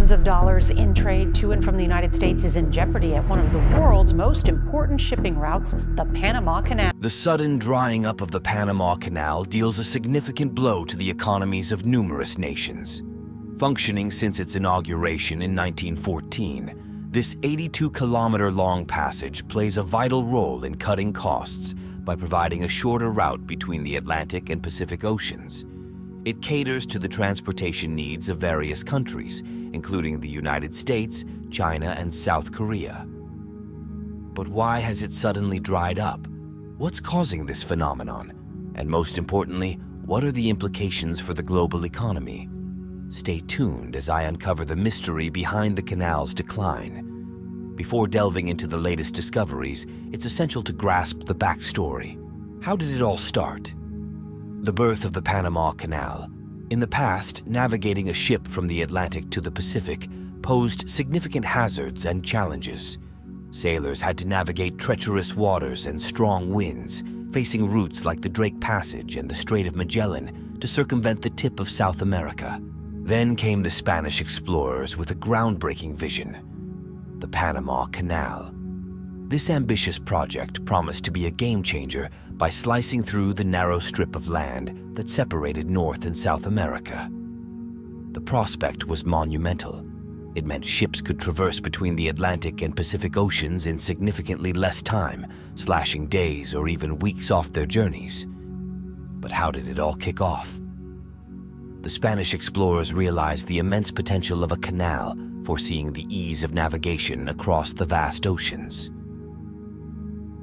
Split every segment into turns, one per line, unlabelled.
Billions of dollars in trade to and from the United States is in jeopardy at one of the world's most important shipping routes, the Panama Canal.
The sudden drying up of the Panama Canal deals a significant blow to the economies of numerous nations. Functioning since its inauguration in 1914, this 82-kilometer-long passage plays a vital role in cutting costs by providing a shorter route between the Atlantic and Pacific Oceans. It caters to the transportation needs of various countries, including the United States, China, and South Korea. But why has it suddenly dried up? What's causing this phenomenon? And most importantly, what are the implications for the global economy? Stay tuned as I uncover the mystery behind the canal's decline. Before delving into the latest discoveries, it's essential to grasp the backstory. How did it all start? The birth of the Panama Canal. In the past, navigating a ship from the Atlantic to the Pacific posed significant hazards and challenges. Sailors had to navigate treacherous waters and strong winds, facing routes like the Drake Passage and the Strait of Magellan to circumvent the tip of South America. Then came the Spanish explorers with a groundbreaking vision: the Panama Canal. This ambitious project promised to be a game-changer by slicing through the narrow strip of land that separated North and South America. The prospect was monumental. It meant ships could traverse between the Atlantic and Pacific Oceans in significantly less time, slashing days or even weeks off their journeys. But how did it all kick off? The Spanish explorers realized the immense potential of a canal, foreseeing the ease of navigation across the vast oceans.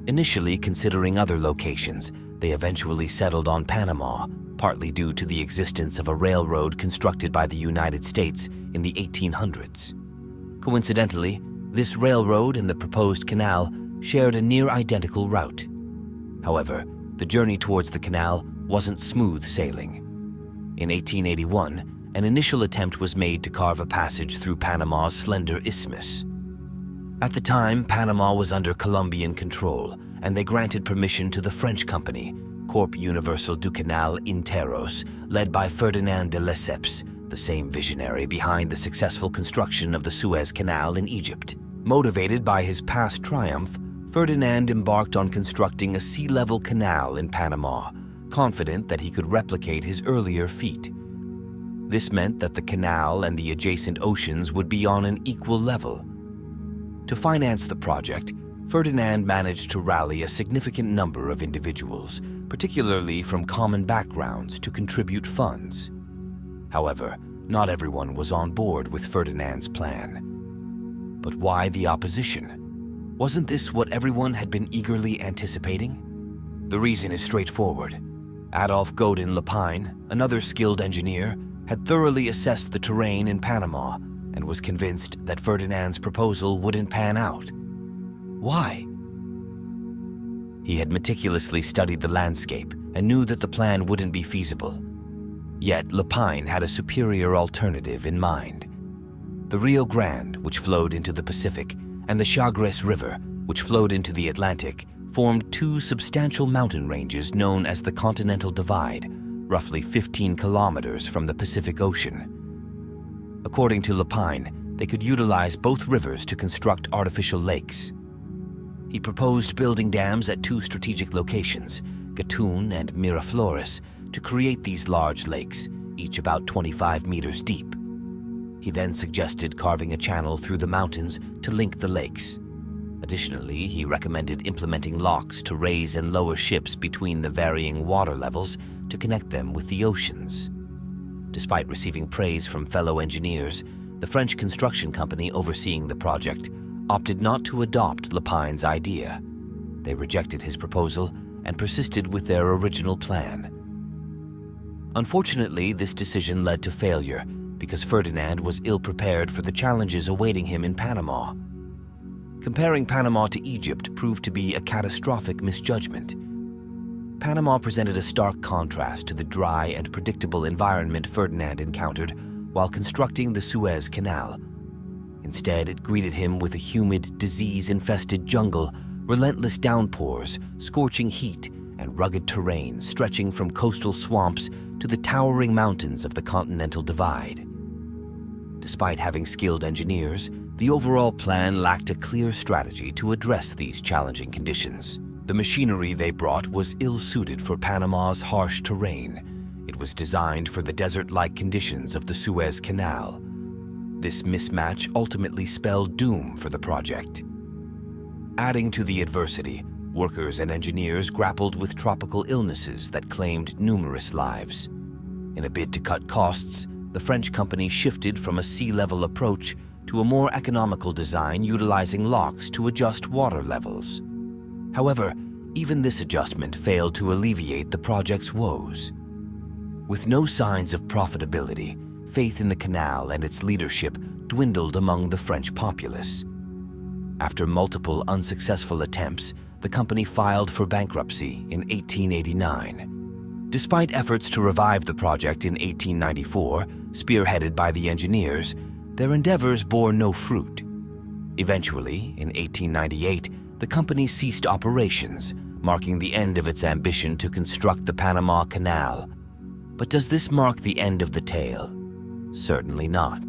Initially considering other locations, they eventually settled on Panama, partly due to the existence of a railroad constructed by the United States in the 1800s. Coincidentally, this railroad and the proposed canal shared a near-identical route. However, the journey towards the canal wasn't smooth sailing. In 1881, an initial attempt was made to carve a passage through Panama's slender isthmus. At the time, Panama was under Colombian control, and they granted permission to the French company, Corp Universal du Canal Interos, led by Ferdinand de Lesseps, the same visionary behind the successful construction of the Suez Canal in Egypt. Motivated by his past triumph, Ferdinand embarked on constructing a sea-level canal in Panama, confident that he could replicate his earlier feat. This meant that the canal and the adjacent oceans would be on an equal level. To finance the project, Ferdinand managed to rally a significant number of individuals, particularly from common backgrounds, to contribute funds. However, not everyone was on board with Ferdinand's plan. But why the opposition? Wasn't this what everyone had been eagerly anticipating? The reason is straightforward. Adolphe Godin Lapine, another skilled engineer, had thoroughly assessed the terrain in Panama and was convinced that Ferdinand's proposal wouldn't pan out. Why? He had meticulously studied the landscape and knew that the plan wouldn't be feasible. Yet Lapine had a superior alternative in mind. The Rio Grande, which flowed into the Pacific, and the Chagres River, which flowed into the Atlantic, formed two substantial mountain ranges known as the Continental Divide, roughly 15 kilometers from the Pacific Ocean. According to Lapine, they could utilize both rivers to construct artificial lakes. He proposed building dams at two strategic locations, Gatun and Miraflores, to create these large lakes, each about 25 meters deep. He then suggested carving a channel through the mountains to link the lakes. Additionally, he recommended implementing locks to raise and lower ships between the varying water levels to connect them with the oceans. Despite receiving praise from fellow engineers, the French construction company overseeing the project opted not to adopt Lapine's idea. They rejected his proposal and persisted with their original plan. Unfortunately, this decision led to failure because Ferdinand was ill-prepared for the challenges awaiting him in Panama. Comparing Panama to Egypt proved to be a catastrophic misjudgment. Panama presented a stark contrast to the dry and predictable environment Ferdinand encountered while constructing the Suez Canal. Instead, it greeted him with a humid, disease-infested jungle, relentless downpours, scorching heat, and rugged terrain stretching from coastal swamps to the towering mountains of the Continental Divide. Despite having skilled engineers, the overall plan lacked a clear strategy to address these challenging conditions. The machinery they brought was ill-suited for Panama's harsh terrain. It was designed for the desert-like conditions of the Suez Canal. This mismatch ultimately spelled doom for the project. Adding to the adversity, workers and engineers grappled with tropical illnesses that claimed numerous lives. In a bid to cut costs, the French company shifted from a sea-level approach to a more economical design utilizing locks to adjust water levels. However, even this adjustment failed to alleviate the project's woes. With no signs of profitability, faith in the canal and its leadership dwindled among the French populace. After multiple unsuccessful attempts, the company filed for bankruptcy in 1889. Despite efforts to revive the project in 1894, spearheaded by the engineers, their endeavors bore no fruit. Eventually, in 1898, the company ceased operations, marking the end of its ambition to construct the Panama Canal. But does this mark the end of the tale? Certainly not.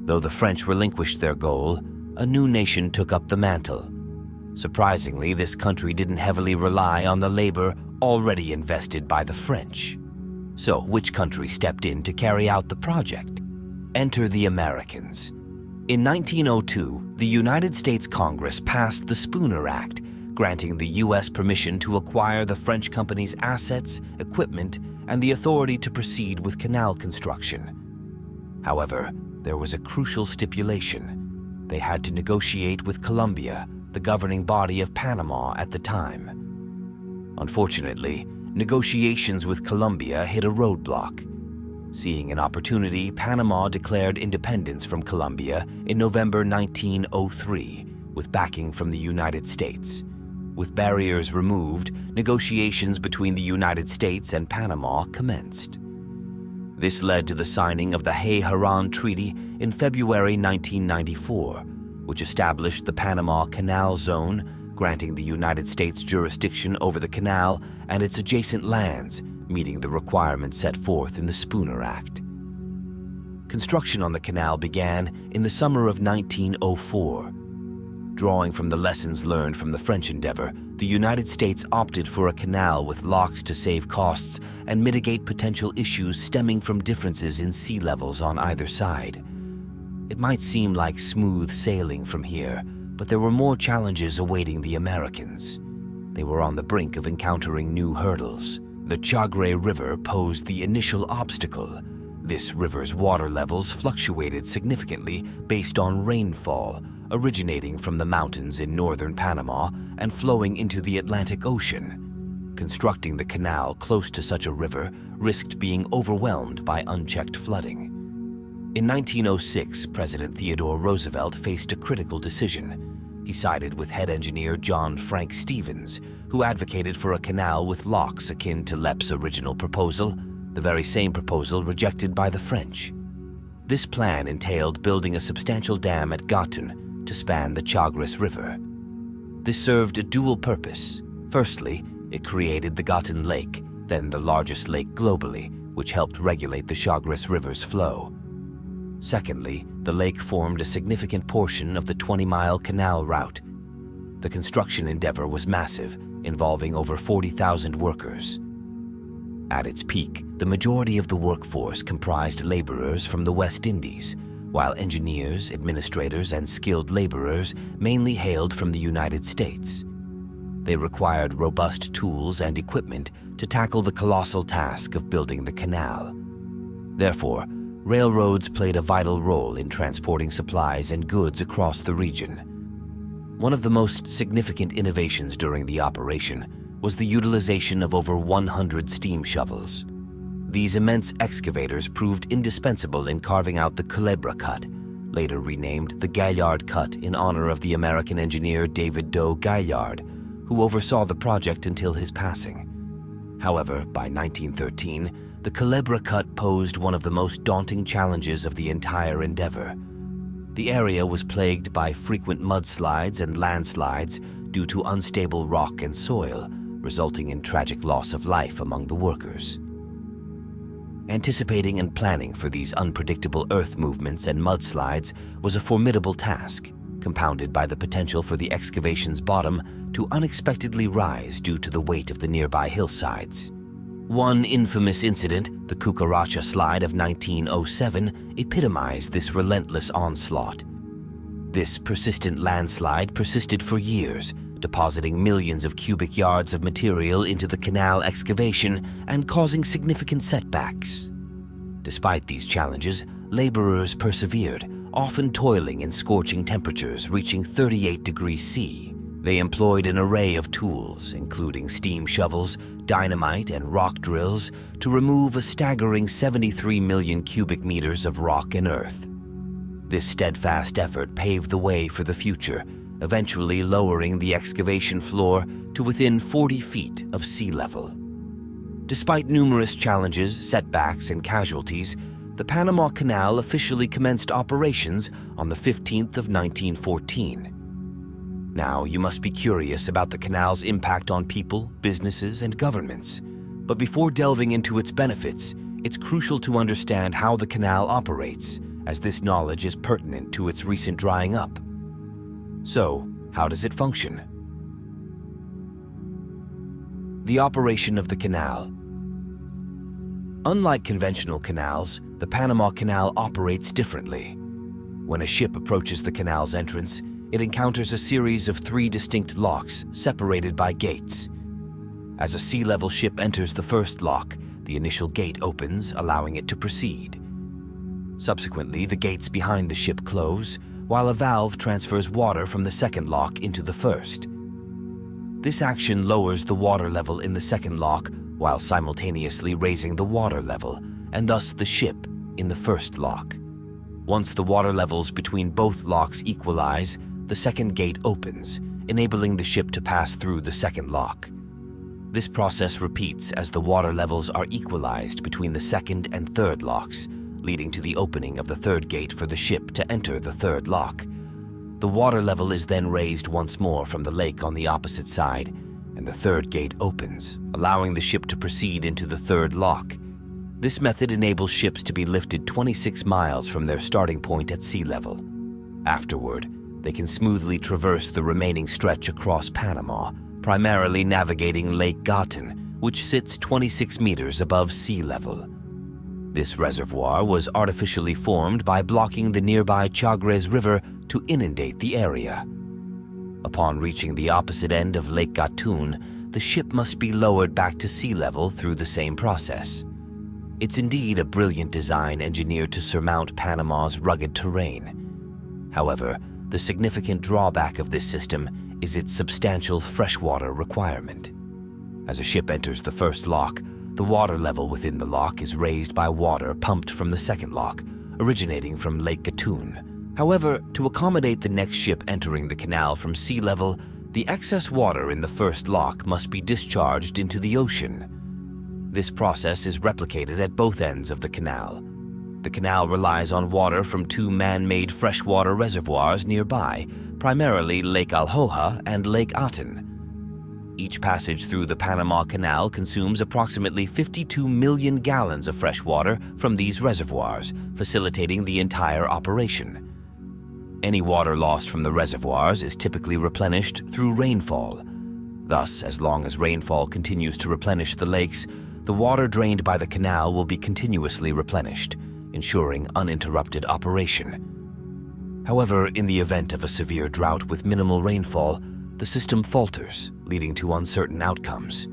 Though the French relinquished their goal, a new nation took up the mantle. Surprisingly, this country didn't heavily rely on the labor already invested by the French. So, which country stepped in to carry out the project? Enter the Americans. In 1902, the United States Congress passed the Spooner Act, granting the U.S. permission to acquire the French company's assets, equipment, and the authority to proceed with canal construction. However, there was a crucial stipulation. They had to negotiate with Colombia, the governing body of Panama at the time. Unfortunately, negotiations with Colombia hit a roadblock. Seeing an opportunity, Panama declared independence from Colombia in November 1903, with backing from the United States. With barriers removed, negotiations between the United States and Panama commenced. This led to the signing of the Hay-Haran Treaty in February 1994, which established the Panama Canal Zone, granting the United States jurisdiction over the canal and its adjacent lands, meeting the requirements set forth in the Spooner Act. Construction on the canal began in the summer of 1904. Drawing from the lessons learned from the French endeavor, the United States opted for a canal with locks to save costs and mitigate potential issues stemming from differences in sea levels on either side. It might seem like smooth sailing from here, but there were more challenges awaiting the Americans. They were on the brink of encountering new hurdles. The Chagre River posed the initial obstacle. This river's water levels fluctuated significantly based on rainfall, originating from the mountains in northern Panama and flowing into the Atlantic Ocean. Constructing the canal close to such a river risked being overwhelmed by unchecked flooding. In 1906, President Theodore Roosevelt faced a critical decision. He sided with head engineer John Frank Stevens, who advocated for a canal with locks akin to Lepp's original proposal, the very same proposal rejected by the French. This plan entailed building a substantial dam at Gatun to span the Chagres River. This served a dual purpose. Firstly, it created the Gatun Lake, then the largest lake globally, which helped regulate the Chagres River's flow. Secondly, the lake formed a significant portion of the 20-mile canal route. The construction endeavor was massive, involving over 40,000 workers. At its peak, the majority of the workforce comprised laborers from the West Indies, while engineers, administrators, and skilled laborers mainly hailed from the United States. They required robust tools and equipment to tackle the colossal task of building the canal. Therefore, railroads played a vital role in transporting supplies and goods across the region. One of the most significant innovations during the operation was the utilization of over 100 steam shovels. These immense excavators proved indispensable in carving out the Culebra Cut, later renamed the Gaillard Cut in honor of the American engineer David Doe Gaillard, who oversaw the project until his passing. However, by 1913, the Culebra Cut posed one of the most daunting challenges of the entire endeavor. The area was plagued by frequent mudslides and landslides due to unstable rock and soil, resulting in tragic loss of life among the workers. Anticipating and planning for these unpredictable earth movements and mudslides was a formidable task, compounded by the potential for the excavation's bottom to unexpectedly rise due to the weight of the nearby hillsides. One infamous incident, the Cucaracha Slide of 1907, epitomized this relentless onslaught. This persistent landslide persisted for years, depositing millions of cubic yards of material into the canal excavation and causing significant setbacks. Despite these challenges, laborers persevered, often toiling in scorching temperatures reaching 38 degrees C. They employed an array of tools, including steam shovels, dynamite, and rock drills, to remove a staggering 73 million cubic meters of rock and earth. This steadfast effort paved the way for the future, eventually lowering the excavation floor to within 40 feet of sea level. Despite numerous challenges, setbacks, and casualties, the Panama Canal officially commenced operations on the 15th of 1914. Now, you must be curious about the canal's impact on people, businesses, and governments. But before delving into its benefits, it's crucial to understand how the canal operates, as this knowledge is pertinent to its recent drying up. So, how does it function? The operation of the canal. Unlike conventional canals, the Panama Canal operates differently. When a ship approaches the canal's entrance, it encounters a series of 3 distinct locks separated by gates. As a sea-level ship enters the first lock, the initial gate opens, allowing it to proceed. Subsequently, the gates behind the ship close, while a valve transfers water from the second lock into the first. This action lowers the water level in the second lock while simultaneously raising the water level, and thus the ship, in the first lock. Once the water levels between both locks equalize, the second gate opens, enabling the ship to pass through the second lock. This process repeats as the water levels are equalized between the second and third locks, leading to the opening of the third gate for the ship to enter the third lock. The water level is then raised once more from the lake on the opposite side, and the third gate opens, allowing the ship to proceed into the third lock. This method enables ships to be lifted 26 miles from their starting point at sea level. Afterward, they can smoothly traverse the remaining stretch across Panama, primarily navigating Lake Gatun, which sits 26 meters above sea level. This reservoir was artificially formed by blocking the nearby Chagres River to inundate the area. Upon reaching the opposite end of Lake Gatun, the ship must be lowered back to sea level through the same process. It's indeed a brilliant design engineered to surmount Panama's rugged terrain. However, the significant drawback of this system is its substantial freshwater requirement. As a ship enters the first lock, the water level within the lock is raised by water pumped from the second lock, originating from Lake Gatun. However, to accommodate the next ship entering the canal from sea level, the excess water in the first lock must be discharged into the ocean. This process is replicated at both ends of the canal. The canal relies on water from 2 man-made freshwater reservoirs nearby, primarily Lake Alhoja and Lake Gatun. Each passage through the Panama Canal consumes approximately 52 million gallons of fresh water from these reservoirs, facilitating the entire operation. Any water lost from the reservoirs is typically replenished through rainfall. Thus, as long as rainfall continues to replenish the lakes, the water drained by the canal will be continuously replenished, ensuring uninterrupted operation. However, in the event of a severe drought with minimal rainfall, the system falters, leading to uncertain outcomes.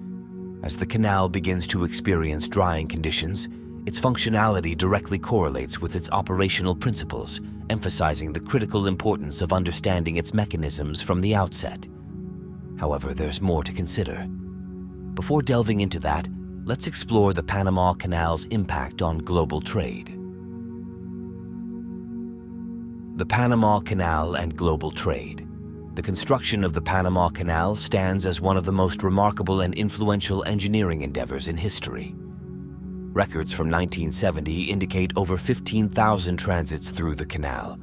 As the canal begins to experience drying conditions, its functionality directly correlates with its operational principles, emphasizing the critical importance of understanding its mechanisms from the outset. However, there's more to consider. Before delving into that, let's explore the Panama Canal's impact on global trade. The Panama Canal and global trade. The construction of the Panama Canal stands as one of the most remarkable and influential engineering endeavors in history. Records from 1970 indicate over 15,000 transits through the canal.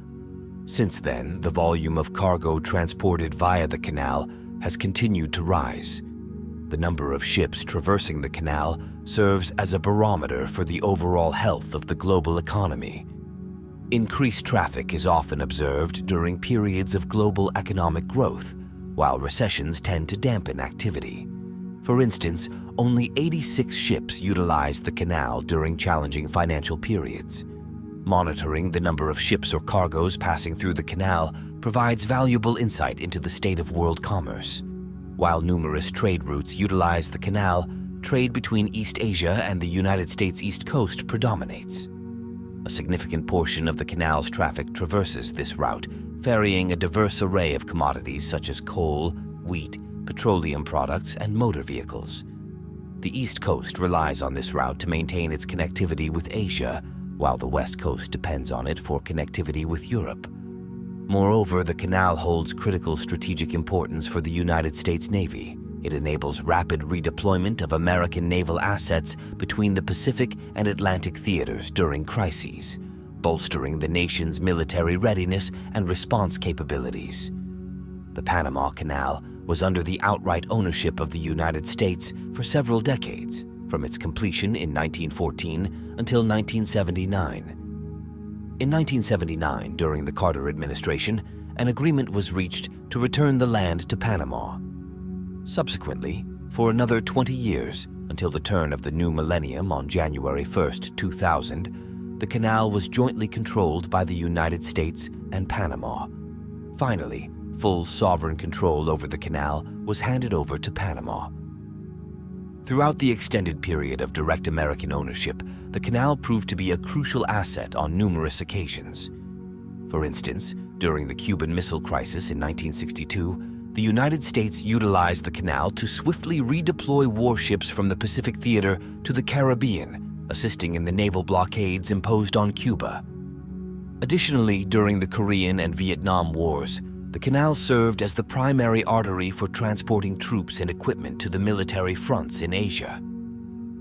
Since then, the volume of cargo transported via the canal has continued to rise. The number of ships traversing the canal serves as a barometer for the overall health of the global economy. Increased traffic is often observed during periods of global economic growth, while recessions tend to dampen activity. For instance, only 86 ships utilize the canal during challenging financial periods. Monitoring the number of ships or cargoes passing through the canal provides valuable insight into the state of world commerce. While numerous trade routes utilize the canal, trade between East Asia and the United States East Coast predominates. A significant portion of the canal's traffic traverses this route, ferrying a diverse array of commodities such as coal, wheat, petroleum products, and motor vehicles. The East Coast relies on this route to maintain its connectivity with Asia, while the West Coast depends on it for connectivity with Europe. Moreover, the canal holds critical strategic importance for the United States Navy. It enables rapid redeployment of American naval assets between the Pacific and Atlantic theaters during crises, bolstering the nation's military readiness and response capabilities. The Panama Canal was under the outright ownership of the United States for several decades, from its completion in 1914 until 1979. In 1979, during the Carter administration, an agreement was reached to return the land to Panama. Subsequently, for another 20 years, until the turn of the new millennium on January 1, 2000, the canal was jointly controlled by the United States and Panama. Finally, full sovereign control over the canal was handed over to Panama. Throughout the extended period of direct American ownership, the canal proved to be a crucial asset on numerous occasions. For instance, during the Cuban Missile Crisis in 1962, the United States utilized the canal to swiftly redeploy warships from the Pacific Theater to the Caribbean, assisting in the naval blockades imposed on Cuba. Additionally, during the Korean and Vietnam Wars, the canal served as the primary artery for transporting troops and equipment to the military fronts in Asia.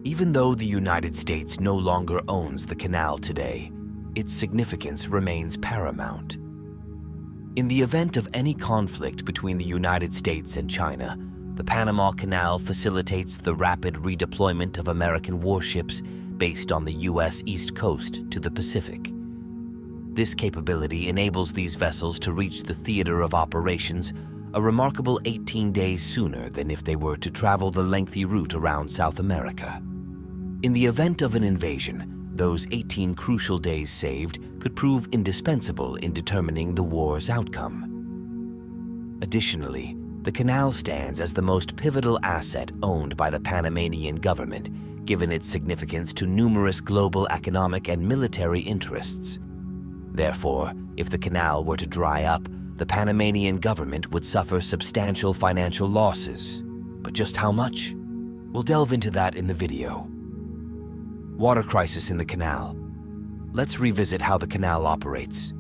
Even though the United States no longer owns the canal today, its significance remains paramount. In the event of any conflict between the United States and China, the Panama Canal facilitates the rapid redeployment of American warships based on the U.S. East Coast to the Pacific. This capability enables these vessels to reach the theater of operations a remarkable 18 days sooner than if they were to travel the lengthy route around South America. In the event of an invasion, those 18 crucial days saved could prove indispensable in determining the war's outcome. Additionally, the canal stands as the most pivotal asset owned by the Panamanian government, given its significance to numerous global economic and military interests. Therefore, if the canal were to dry up, the Panamanian government would suffer substantial financial losses. But just how much? We'll delve into that in the video. Water crisis in the canal. Let's revisit how the canal operates.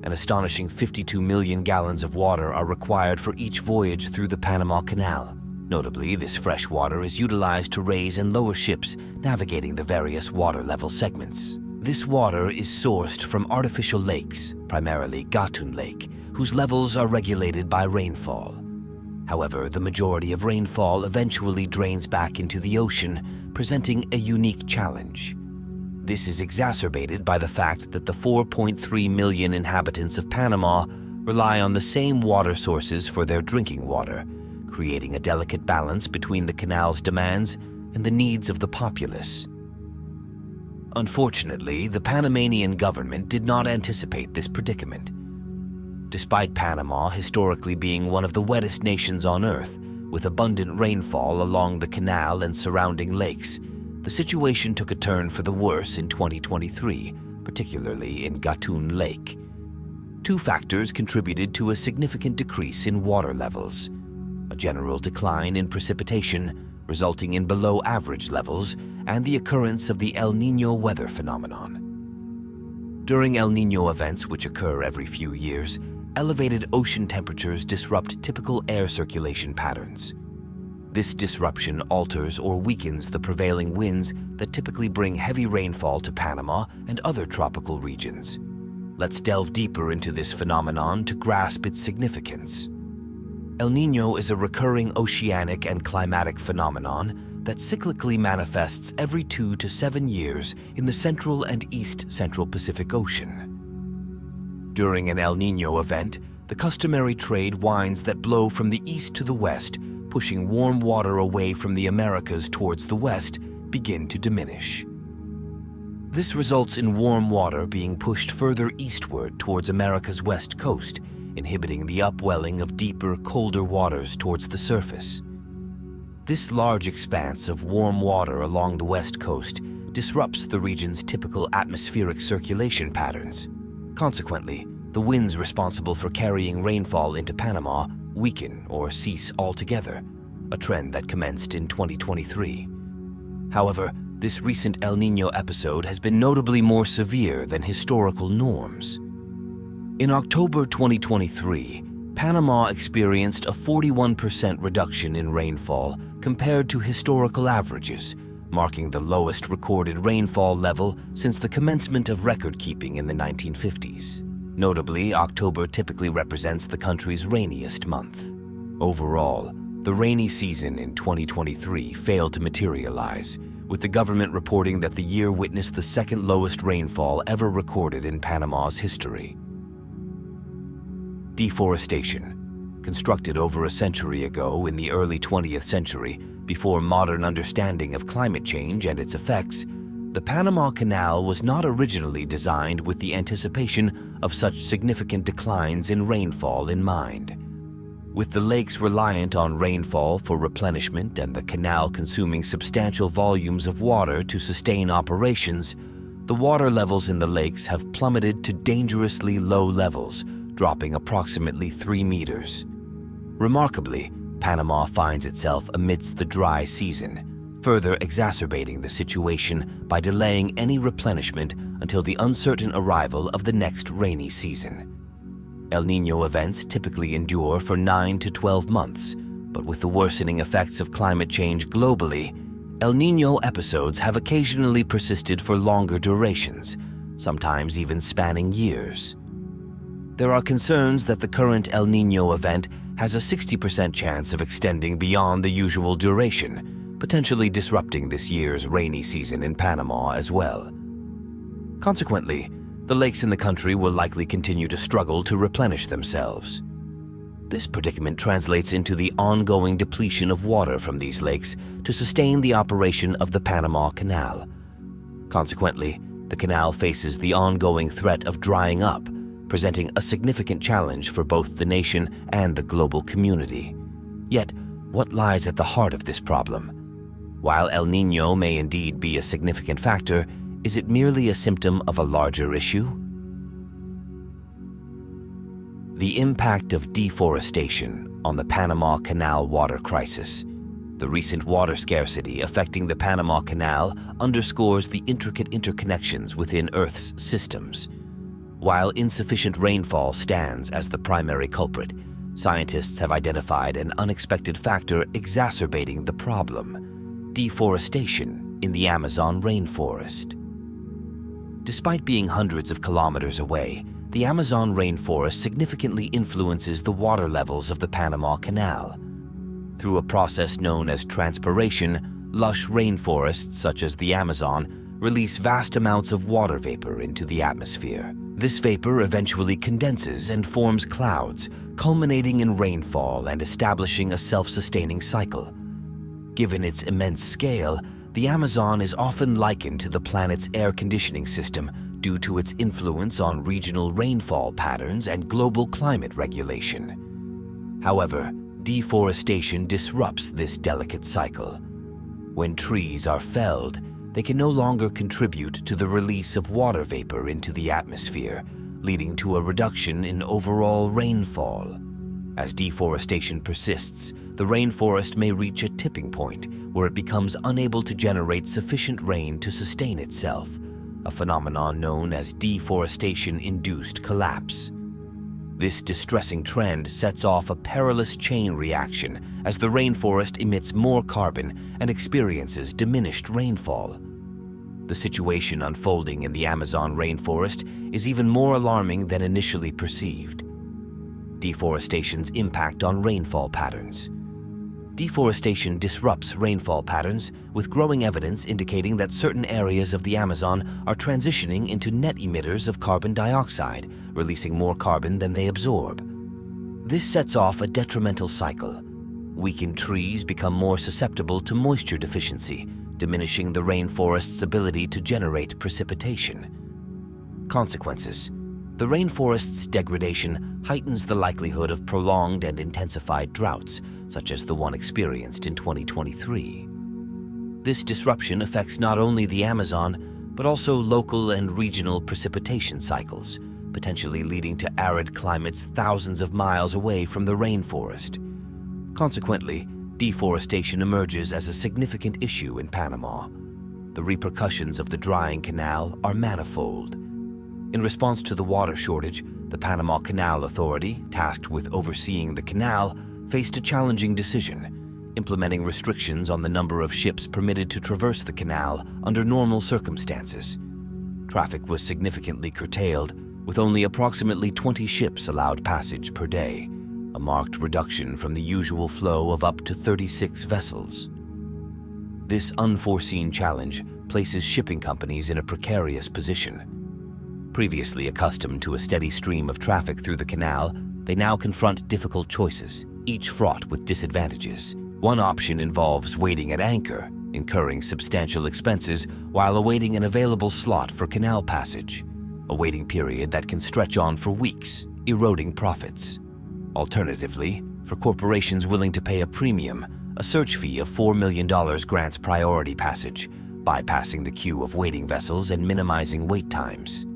An astonishing 52 million gallons of water are required for each voyage through the Panama Canal. Notably, this fresh water is utilized to raise and lower ships navigating the various water level segments. This water is sourced from artificial lakes, primarily Gatun Lake, whose levels are regulated by rainfall. However, the majority of rainfall eventually drains back into the ocean, presenting a unique challenge. This is exacerbated by the fact that the 4.3 million inhabitants of Panama rely on the same water sources for their drinking water, creating a delicate balance between the canal's demands and the needs of the populace. Unfortunately, the Panamanian government did not anticipate this predicament. Despite Panama historically being one of the wettest nations on Earth, with abundant rainfall along the canal and surrounding lakes, the situation took a turn for the worse in 2023, particularly in Gatun Lake. Two factors contributed to a significant decrease in water levels: a general decline in precipitation, resulting in below-average levels, and the occurrence of the El Niño weather phenomenon. During El Niño events, which occur every few years, elevated ocean temperatures disrupt typical air circulation patterns. This disruption alters or weakens the prevailing winds that typically bring heavy rainfall to Panama and other tropical regions. Let's delve deeper into this phenomenon to grasp its significance. El Niño is a recurring oceanic and climatic phenomenon that cyclically manifests every 2 to 7 years in the Central and East Central Pacific Ocean. During an El Niño event, the customary trade winds that blow from the east to the west, pushing warm water away from the Americas towards the west, begin to diminish. This results in warm water being pushed further eastward towards America's west coast, inhibiting the upwelling of deeper, colder waters towards the surface. This large expanse of warm water along the west coast disrupts the region's typical atmospheric circulation patterns. Consequently, the winds responsible for carrying rainfall into Panama weaken or cease altogether, a trend that commenced in 2023. However, this recent El Niño episode has been notably more severe than historical norms. In October 2023, Panama experienced a 41% reduction in rainfall compared to historical averages, marking the lowest recorded rainfall level since the commencement of record-keeping in the 1950s. Notably, October typically represents the country's rainiest month. Overall, the rainy season in 2023 failed to materialize, with the government reporting that the year witnessed the second lowest rainfall ever recorded in Panama's history. Deforestation. Constructed over a century ago in the early 20th century, before modern understanding of climate change and its effects, the Panama Canal was not originally designed with the anticipation of such significant declines in rainfall in mind. With the lakes reliant on rainfall for replenishment and the canal consuming substantial volumes of water to sustain operations, the water levels in the lakes have plummeted to dangerously low levels, dropping approximately 3 meters. Remarkably, Panama finds itself amidst the dry season, further exacerbating the situation by delaying any replenishment until the uncertain arrival of the next rainy season. El Niño events typically endure for 9 to 12 months, but with the worsening effects of climate change globally, El Niño episodes have occasionally persisted for longer durations, sometimes even spanning years. There are concerns that the current El Niño event has a 60% chance of extending beyond the usual duration, potentially disrupting this year's rainy season in Panama as well. Consequently, the lakes in the country will likely continue to struggle to replenish themselves. This predicament translates into the ongoing depletion of water from these lakes to sustain the operation of the Panama Canal. Consequently, the canal faces the ongoing threat of drying up, presenting a significant challenge for both the nation and the global community. Yet, what lies at the heart of this problem? While El Niño may indeed be a significant factor, is it merely a symptom of a larger issue? The impact of deforestation on the Panama Canal water crisis. The recent water scarcity affecting the Panama Canal underscores the intricate interconnections within Earth's systems. While insufficient rainfall stands as the primary culprit, scientists have identified an unexpected factor exacerbating the problem: deforestation in the Amazon rainforest. Despite being hundreds of kilometers away, the Amazon rainforest significantly influences the water levels of the Panama Canal. Through a process known as transpiration, lush rainforests such as the Amazon release vast amounts of water vapor into the atmosphere. This vapor eventually condenses and forms clouds, culminating in rainfall and establishing a self-sustaining cycle. Given its immense scale, the Amazon is often likened to the planet's air conditioning system due to its influence on regional rainfall patterns and global climate regulation. However, deforestation disrupts this delicate cycle. When trees are felled, they can no longer contribute to the release of water vapor into the atmosphere, leading to a reduction in overall rainfall. As deforestation persists, the rainforest may reach a tipping point where it becomes unable to generate sufficient rain to sustain itself, a phenomenon known as deforestation-induced collapse. This distressing trend sets off a perilous chain reaction as the rainforest emits more carbon and experiences diminished rainfall. The situation unfolding in the Amazon rainforest is even more alarming than initially perceived. Deforestation's impact on rainfall patterns. Deforestation disrupts rainfall patterns, with growing evidence indicating that certain areas of the Amazon are transitioning into net emitters of carbon dioxide, releasing more carbon than they absorb. This sets off a detrimental cycle. Weakened trees become more susceptible to moisture deficiency, diminishing the rainforest's ability to generate precipitation. Consequences. The rainforest's degradation heightens the likelihood of prolonged and intensified droughts, such as the one experienced in 2023. This disruption affects not only the Amazon, but also local and regional precipitation cycles, potentially leading to arid climates thousands of miles away from the rainforest. Consequently, deforestation emerges as a significant issue in Panama. The repercussions of the drying canal are manifold. In response to the water shortage, the Panama Canal Authority, tasked with overseeing the canal, faced a challenging decision, implementing restrictions on the number of ships permitted to traverse the canal under normal circumstances. Traffic was significantly curtailed, with only approximately 20 ships allowed passage per day, a marked reduction from the usual flow of up to 36 vessels. This unforeseen challenge places shipping companies in a precarious position. Previously accustomed to a steady stream of traffic through the canal, they now confront difficult choices, each fraught with disadvantages. One option involves waiting at anchor, incurring substantial expenses while awaiting an available slot for canal passage, a waiting period that can stretch on for weeks, eroding profits. Alternatively, for corporations willing to pay a premium, a search fee of $4 million grants priority passage, bypassing the queue of waiting vessels and minimizing wait times.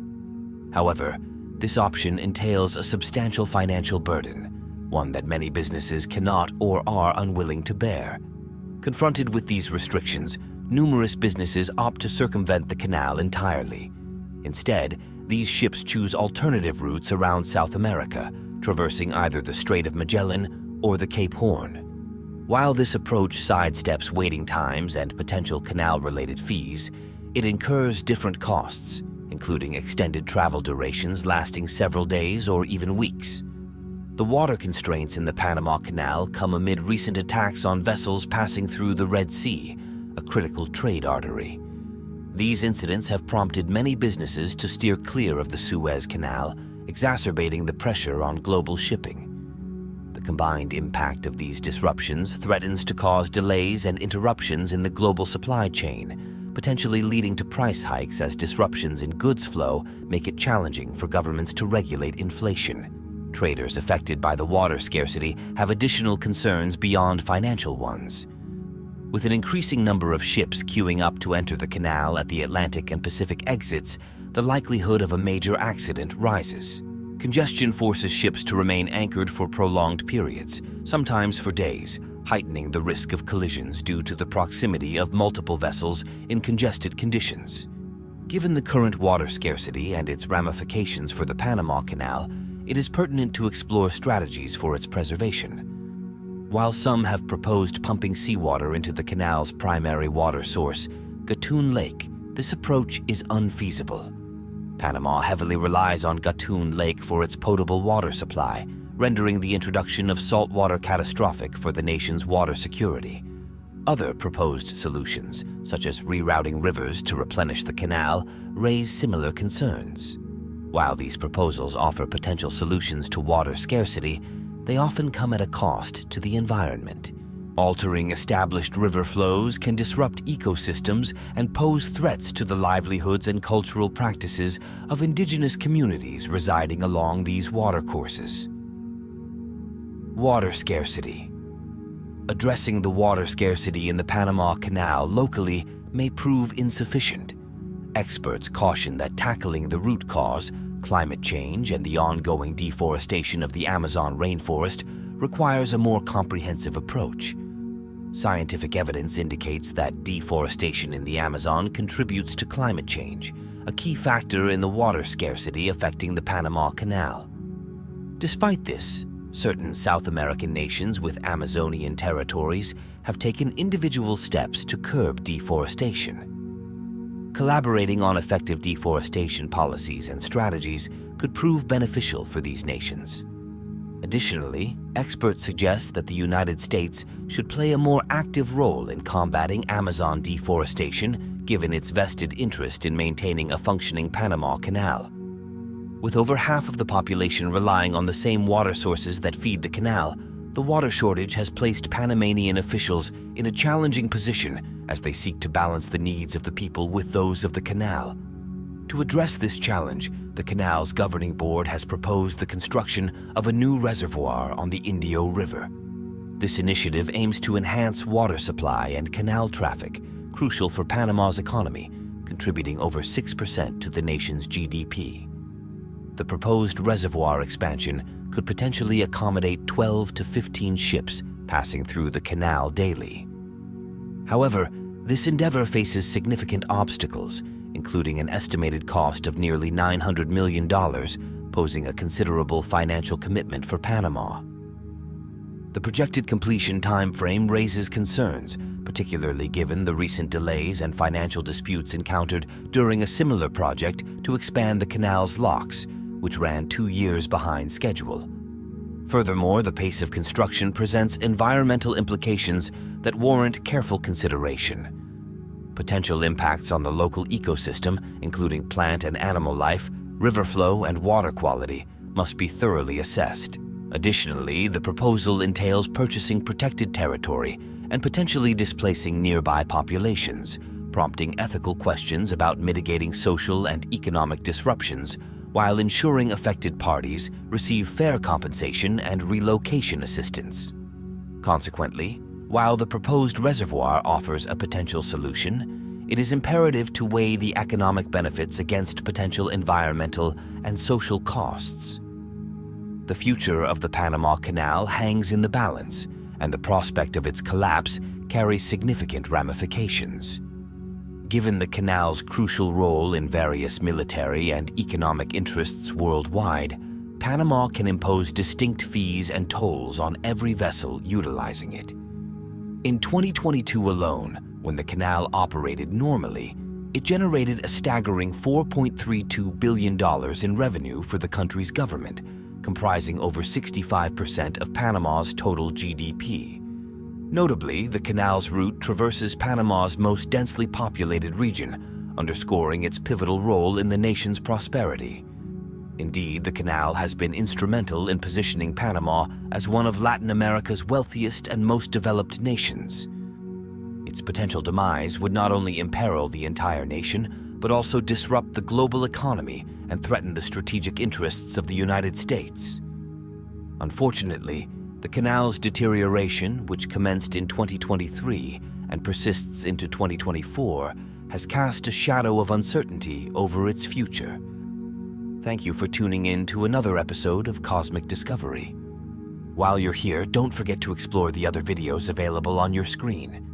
However, this option entails a substantial financial burden, one that many businesses cannot or are unwilling to bear. Confronted with these restrictions, numerous businesses opt to circumvent the canal entirely. Instead, these ships choose alternative routes around South America, traversing either the Strait of Magellan or the Cape Horn. While this approach sidesteps waiting times and potential canal-related fees, it incurs different costs, including extended travel durations lasting several days or even weeks. The water constraints in the Panama Canal come amid recent attacks on vessels passing through the Red Sea, a critical trade artery. These incidents have prompted many businesses to steer clear of the Suez Canal, exacerbating the pressure on global shipping. The combined impact of these disruptions threatens to cause delays and interruptions in the global supply chain, potentially leading to price hikes as disruptions in goods flow make it challenging for governments to regulate inflation. Traders affected by the water scarcity have additional concerns beyond financial ones. With an increasing number of ships queuing up to enter the canal at the Atlantic and Pacific exits, the likelihood of a major accident rises. Congestion forces ships to remain anchored for prolonged periods, sometimes for days, heightening the risk of collisions due to the proximity of multiple vessels in congested conditions. Given the current water scarcity and its ramifications for the Panama Canal, it is pertinent to explore strategies for its preservation. While some have proposed pumping seawater into the canal's primary water source, Gatun Lake, this approach is unfeasible. Panama heavily relies on Gatun Lake for its potable water supply, rendering the introduction of saltwater catastrophic for the nation's water security. Other proposed solutions, such as rerouting rivers to replenish the canal, raise similar concerns. While these proposals offer potential solutions to water scarcity, they often come at a cost to the environment. Altering established river flows can disrupt ecosystems and pose threats to the livelihoods and cultural practices of indigenous communities residing along these watercourses. Water scarcity. Addressing the water scarcity in the Panama Canal locally may prove insufficient. Experts caution that tackling the root cause, climate change and the ongoing deforestation of the Amazon rainforest, requires a more comprehensive approach. Scientific evidence indicates that deforestation in the Amazon contributes to climate change, a key factor in the water scarcity affecting the Panama Canal. Despite this, certain South American nations with Amazonian territories have taken individual steps to curb deforestation. Collaborating on effective deforestation policies and strategies could prove beneficial for these nations. Additionally, experts suggest that the United States should play a more active role in combating Amazon deforestation, given its vested interest in maintaining a functioning Panama Canal. With over half of the population relying on the same water sources that feed the canal, the water shortage has placed Panamanian officials in a challenging position as they seek to balance the needs of the people with those of the canal. To address this challenge, the canal's governing board has proposed the construction of a new reservoir on the Indio River. This initiative aims to enhance water supply and canal traffic, crucial for Panama's economy, contributing over 6% to the nation's GDP. The proposed reservoir expansion could potentially accommodate 12 to 15 ships passing through the canal daily. However, this endeavor faces significant obstacles, including an estimated cost of nearly $900 million, posing a considerable financial commitment for Panama. The projected completion timeframe raises concerns, particularly given the recent delays and financial disputes encountered during a similar project to expand the canal's locks, which ran 2 years behind schedule. Furthermore, the pace of construction presents environmental implications that warrant careful consideration. Potential impacts on the local ecosystem, including plant and animal life, river flow, and water quality, must be thoroughly assessed. Additionally, the proposal entails purchasing protected territory and potentially displacing nearby populations, prompting ethical questions about mitigating social and economic disruptions, while ensuring affected parties receive fair compensation and relocation assistance. Consequently, while the proposed reservoir offers a potential solution, it is imperative to weigh the economic benefits against potential environmental and social costs. The future of the Panama Canal hangs in the balance, and the prospect of its collapse carries significant ramifications. Given the canal's crucial role in various military and economic interests worldwide, Panama can impose distinct fees and tolls on every vessel utilizing it. In 2022 alone, when the canal operated normally, it generated a staggering $4.32 billion in revenue for the country's government, comprising over 65% of Panama's total GDP. Notably, the canal's route traverses Panama's most densely populated region, underscoring its pivotal role in the nation's prosperity. Indeed, the canal has been instrumental in positioning Panama as one of Latin America's wealthiest and most developed nations. Its potential demise would not only imperil the entire nation, but also disrupt the global economy and threaten the strategic interests of the United States. Unfortunately, the canal's deterioration, which commenced in 2023 and persists into 2024, has cast a shadow of uncertainty over its future. Thank you for tuning in to another episode of Cosmic Discovery. While you're here, don't forget to explore the other videos available on your screen.